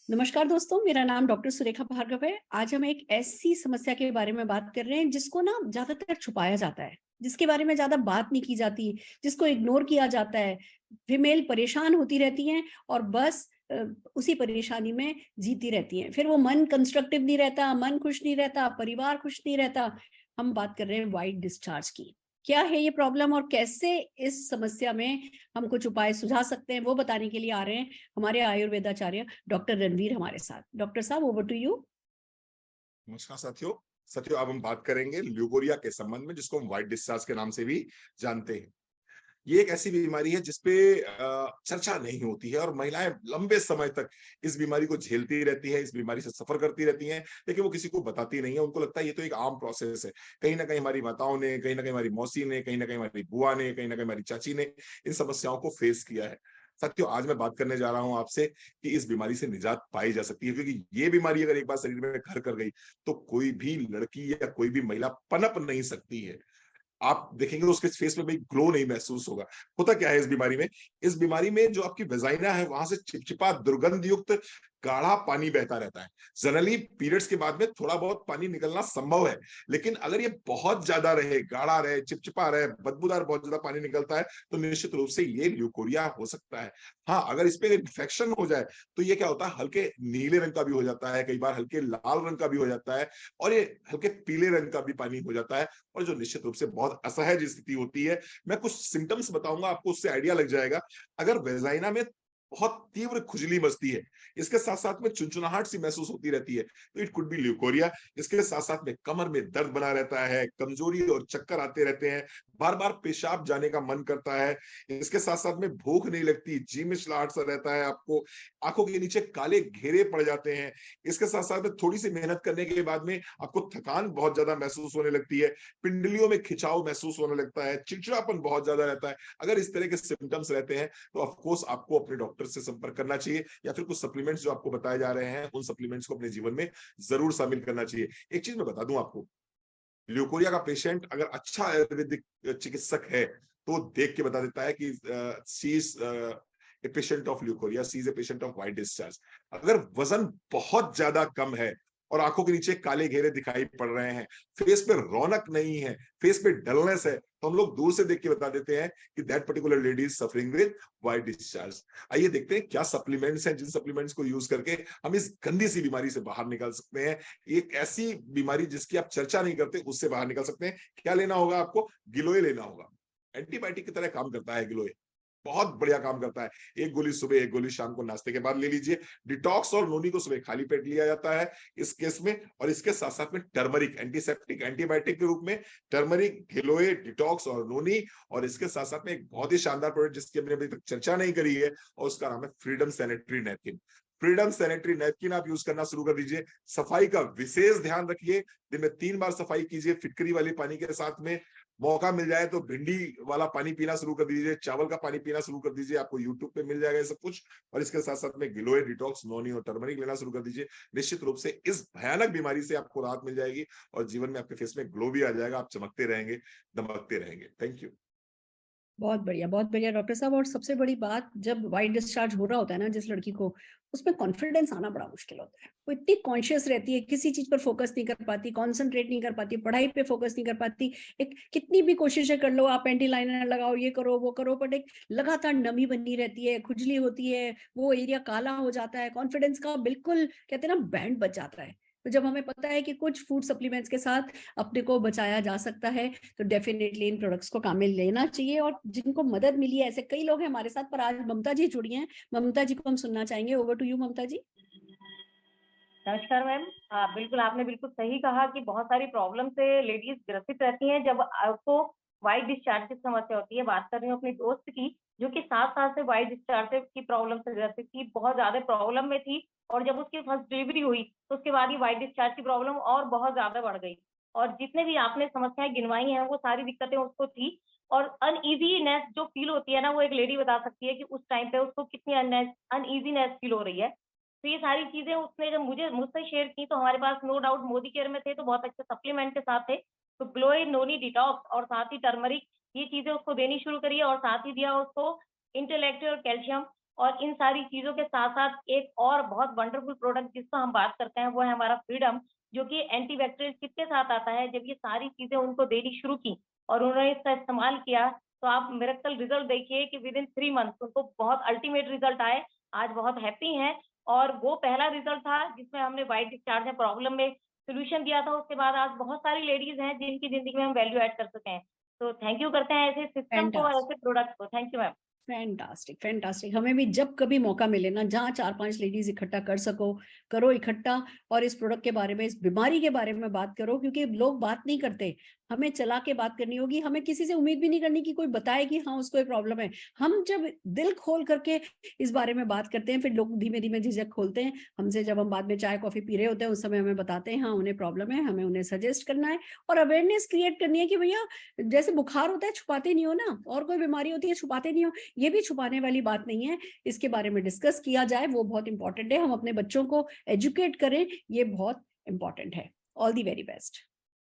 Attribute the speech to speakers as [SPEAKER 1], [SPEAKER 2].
[SPEAKER 1] नमस्कार दोस्तों, मेरा नाम डॉक्टर सुरेखा भार्गव है। आज हम एक ऐसी समस्या के बारे में बात कर रहे हैं जिसको ना ज़्यादातर छुपाया जाता है, जिसके बारे में ज़्यादा बात नहीं की जाती, जिसको इग्नोर किया जाता है। फीमेल परेशान होती रहती हैं और बस उसी परेशानी में जीती रहती हैं। फिर वो मन कंस्ट्रक्टिव नहीं रहता, मन खुश नहीं रहता, परिवार खुश नहीं रहता। हम बात कर रहे हैं व्हाइट डिस्चार्ज की। क्या है ये प्रॉब्लम और कैसे इस समस्या में हम कुछ उपाय सुझा सकते हैं, वो बताने के लिए आ रहे हैं हमारे आयुर्वेदाचार्य डॉक्टर रणवीर हमारे साथ। डॉक्टर साहब, ओवर टू यू।
[SPEAKER 2] नमस्कार साथियों। अब हम बात करेंगे ल्यूकोरिया के संबंध में, जिसको हम व्हाइट डिस्चार्ज के नाम से भी जानते हैं। ये एक ऐसी बीमारी है जिसपे चर्चा नहीं होती है और महिलाएं लंबे समय तक इस बीमारी को झेलती रहती है, इस बीमारी से सफर करती रहती हैं, लेकिन वो किसी को बताती नहीं है। उनको लगता है ये तो एक आम प्रोसेस है। कहीं ना कहीं हमारी माताओं ने, कहीं ना कहीं हमारी मौसी ने, कहीं ना कहीं हमारी बुआ ने, कहीं ना कहीं हमारी चाची ने इन समस्याओं को फेस किया है। साथियों, आज मैं बात करने जा रहा हूं आपसे कि इस बीमारी से निजात पाई जा सकती है, क्योंकि ये बीमारी अगर एक बार शरीर में घर कर गई तो कोई भी लड़की या कोई भी महिला पनप नहीं सकती है। आप देखेंगे उसके फेस में भी ग्लो नहीं महसूस होगा। होता क्या है इस बीमारी में? इस बीमारी में जो आपकी वेजाइना है, वहां से चिपचिपा दुर्गंध युक्त गाढ़ा पानी बहता रहता है। जनरली पीरियड्स के बाद में थोड़ा बहुत पानी निकलना संभव है, लेकिन अगर ये बहुत ज्यादा रहे, गाढ़ा रहे, चिपचिपा रहे, बदबूदार बहुत ज्यादा पानी निकलता है, तो निश्चित रूप से ये ल्यूकोरिया हो सकता है। हाँ, अगर इस पे इन्फेक्शन हो जाए तो ये क्या होता है, हल्के नीले रंग का भी हो जाता है, कई बार हल्के लाल रंग का भी हो जाता है, और ये हल्के पीले रंग का भी पानी हो जाता है, और जो निश्चित रूप से बहुत असहज स्थिति होती है। मैं कुछ सिम्टम्स बताऊंगा, आपको उससे आइडिया लग जाएगा। अगर वेजाइना में बहुत तीव्र खुजली मचती है, इसके साथ साथ में चुनचुनाहट सी महसूस होती रहती है, तो इट कुड बी ल्यूकोरिया। इसके साथ साथ में कमर में दर्द बना रहता है, कमजोरी और चक्कर आते रहते हैं, बार बार पेशाब जाने का मन करता है। इसके साथ साथ में भूख नहीं लगती, जी मिचलाहट सा रहता है आपको, आंखों के नीचे काले घेरे पड़ जाते हैं। इसके साथ साथ में थोड़ी सी मेहनत करने के बाद में आपको थकान बहुत ज्यादा महसूस होने लगती है, पिंडलियों में खिंचाव महसूस होने लगता है, चिड़चिड़ापन बहुत ज्यादा रहता है। अगर इस तरह के सिम्टम्स रहते हैं तो ऑफ कोर्स आपको अपने डॉक्टर से संपर्क करना चाहिए, या फिर कुछ सप्लीमेंट्स जो आपको बताए जा रहे हैं, उन सप्लीमेंट्स को अपने जीवन में जरूर शामिल करना चाहिए। एक चीज मैं बता दूं आपको, ल्यूकोरिया का पेशेंट अगर अच्छा आयुर्वेदिक चिकित्सक है तो वो देख के बता देता है कि she is a patient of leucorrhoea, she is a patient of white discharge. अगर वजन बहुत ज्यादा कम है और आंखों के नीचे काले घेरे दिखाई पड़ रहे हैं, फेस पे रौनक नहीं है, फेस पे डलनेस है, तो हम लोग दूर से देख के बता देते हैं कि that particular lady is suffering with white discharge. आइए देखते हैं क्या सप्लीमेंट्स हैं, जिन सप्लीमेंट्स को यूज करके हम इस गंदी सी बीमारी से बाहर निकल सकते हैं। एक ऐसी बीमारी जिसकी आप चर्चा नहीं करते, उससे बाहर निकल सकते हैं। क्या लेना होगा आपको? गिलोय लेना होगा। एंटीबायोटिक की तरह काम करता है गिलोय, बहुत बढ़िया काम करता है। एक गोली सुबह, एक गोली शाम को नाश्ते के बाद ले लीजिए। डिटॉक्स और नोनी को सुबह खाली पेट लिया जाता है इस केस में। और इसके साथ साथ में टर्मरिक एंटीसेप्टिक एंटीबायोटिक के रूप में, टर्मरिक, गिलोय, डिटॉक्स और नोनी। और इसके साथ साथ में एक बहुत ही शानदार प्रोडक्ट जिसकी हमने अभी तक चर्चा नहीं करी है, और उसका नाम है freedom sanitary napkin. Freedom sanitary napkin आप यूज करना शुरू कर दीजिए। सफाई का विशेष ध्यान रखिए, दिन में 3 बार सफाई कीजिए फिटकरी वाले पानी के साथ में। मौका मिल जाए तो भिंडी वाला पानी पीना शुरू कर दीजिए, चावल का पानी पीना शुरू कर दीजिए, आपको यूट्यूब पे मिल जाएगा ये सब कुछ। और इसके साथ साथ में गिलोय, डिटॉक्स, नोनी और टर्मरिक लेना शुरू कर दीजिए। निश्चित रूप से इस भयानक बीमारी से आपको राहत मिल जाएगी, और जीवन में आपके फेस में ग्लो भी आ जाएगा। आप चमकते रहेंगे, दमकते रहेंगे। Thank you.
[SPEAKER 1] बहुत बढ़िया डॉक्टर साहब। और सबसे बड़ी बात, जब व्हाइट डिस्चार्ज हो रहा होता है ना जिस लड़की को, उसमें कॉन्फिडेंस आना बड़ा मुश्किल होता है। वो इतनी कॉन्शियस रहती है, किसी चीज पर फोकस नहीं कर पाती, कॉन्सेंट्रेट नहीं कर पाती, पढ़ाई पे फोकस नहीं कर पाती। एक कितनी भी कोशिशें कर लो, आप एंटी लाइनर लगाओ, ये करो वो करो, बट एक लगातार नमी बनी रहती है, खुजली होती है, वो एरिया काला हो जाता है, कॉन्फिडेंस का बिल्कुल कहते हैं ना बैंड बच जाता है। तो जब हमें पता है कि कुछ फूड सप्लीमेंट्स के साथ अपने को बचाया जा सकता है, तो डेफिनेटली इन प्रोडक्ट्स को काम में लेना चाहिए। और जिनको मदद मिली है, ऐसे कई लोग हैं हमारे साथ, पर आज ममता जी जुड़ी हैं। ममता जी को हम सुनना चाहेंगे। ओवर टू यू ममता जी।
[SPEAKER 3] नमस्कार मैम। हाँ, बिल्कुल आपने बिल्कुल सही कहा कि बहुत सारी प्रॉब्लम से लेडीज ग्रसित रहती हैं जब आपको व्हाइट डिस्चार्ज की समस्या होती है। बात कर रही हूँ अपनी दोस्त की, जो कि 7 साल से व्हाइट डिस्चार्ज की प्रॉब्लम से ग्रसित थी, बहुत ज्यादा प्रॉब्लम में थी। और जब उसकी फर्स्ट डिलीवरी हुई तो उसके बाद ही व्हाइट डिस्चार्ज की प्रॉब्लम और बहुत ज्यादा बढ़ गई। और जितने भी आपने समस्याएं गिनवाई हैं वो सारी दिक्कतें उसको थी। और अनइजीनेस जो फील होती है ना, वो एक लेडी बता सकती है कि उस टाइम पे उसको कितनी अनइजीनेस फील हो रही है। तो ये सारी चीज़ें उसने जब मुझसे शेयर की, तो हमारे पास नो डाउट मोदी केयर में थे, तो बहुत अच्छे सप्लीमेंट के साथ थे। तो ग्लोए, नोनी, डिटॉक्स और साथ ही टर्मरिक, ये चीज़ें उसको देनी शुरू करी है। और साथ ही दिया उसको इंटेलेक्ट और कैल्शियम। और इन सारी चीज़ों के साथ-साथ एक और बहुत वंडरफुल प्रोडक्ट जिसका हम बात करते हैं, वो है हमारा फ्रीडम, जो कि एंटीबैक्टीरियल किट के साथ आता है। जब ये सारी चीज़ें उनको देनी शुरू की और उन्होंने इसका इस्तेमाल किया, तो आप मिरेकल रिज़ल्ट देखिए कि विदिन 3 मंथ्स उनको बहुत अल्टीमेट रिज़ल्ट आए। आज बहुत हैप्पी हैं और वो पहला रिज़ल्ट था जिसमें हमने व्हाइट डिस्चार्ज में प्रॉब्लम में सॉल्यूशन दिया था। उसके बाद आज बहुत सारी लेडीज़ हैं जिनकी ज़िंदगी में हम वैल्यू ऐड कर सके हैं। तो थैंक यू करते हैं ऐसे सिस्टम को और
[SPEAKER 1] फैंटास्टिक,
[SPEAKER 3] ऐसे प्रोडक्ट को। Thank you ma'am.
[SPEAKER 1] Fantastic, fantastic. हमें भी जब कभी मौका मिले ना, जहाँ 4-5 लेडीज़ इकट्ठा कर सको, करो इकट्ठा और इस प्रोडक्ट के बारे में, इस बीमारी के बारे में बात करो, क्योंकि लोग बात नहीं करते। हमें चला के बात करनी होगी, हमें किसी से उम्मीद भी नहीं करनी कि कोई बताए कि हाँ, उसको ये प्रॉब्लम है। हम जब दिल खोल करके इस बारे में बात करते हैं, फिर लोग धीमे-धीमे झिझक खोलते हैं। हमसे जब हम बाद में चाय, कॉफ़ी पी रहे होते हैं, उस समय हमें बताते हैं, हाँ, उन्हें प्रॉब्लम है, हमें उन्हें सजेस्ट करना है और अवेयरनेस क्रिएट करनी है कि भैया, जैसे बुखार होता है, छुपाते नहीं हो ना, और कोई बीमारी होती है, छुपाते नहीं हो। ये भी छुपाने वाली बात नहीं है। इसके बारे में डिस्कस किया जाए, वो बहुत इंपॉर्टेंट है। हम अपने बच्चों को एजुकेट करें, ये बहुत इंपॉर्टेंट है। All the very best.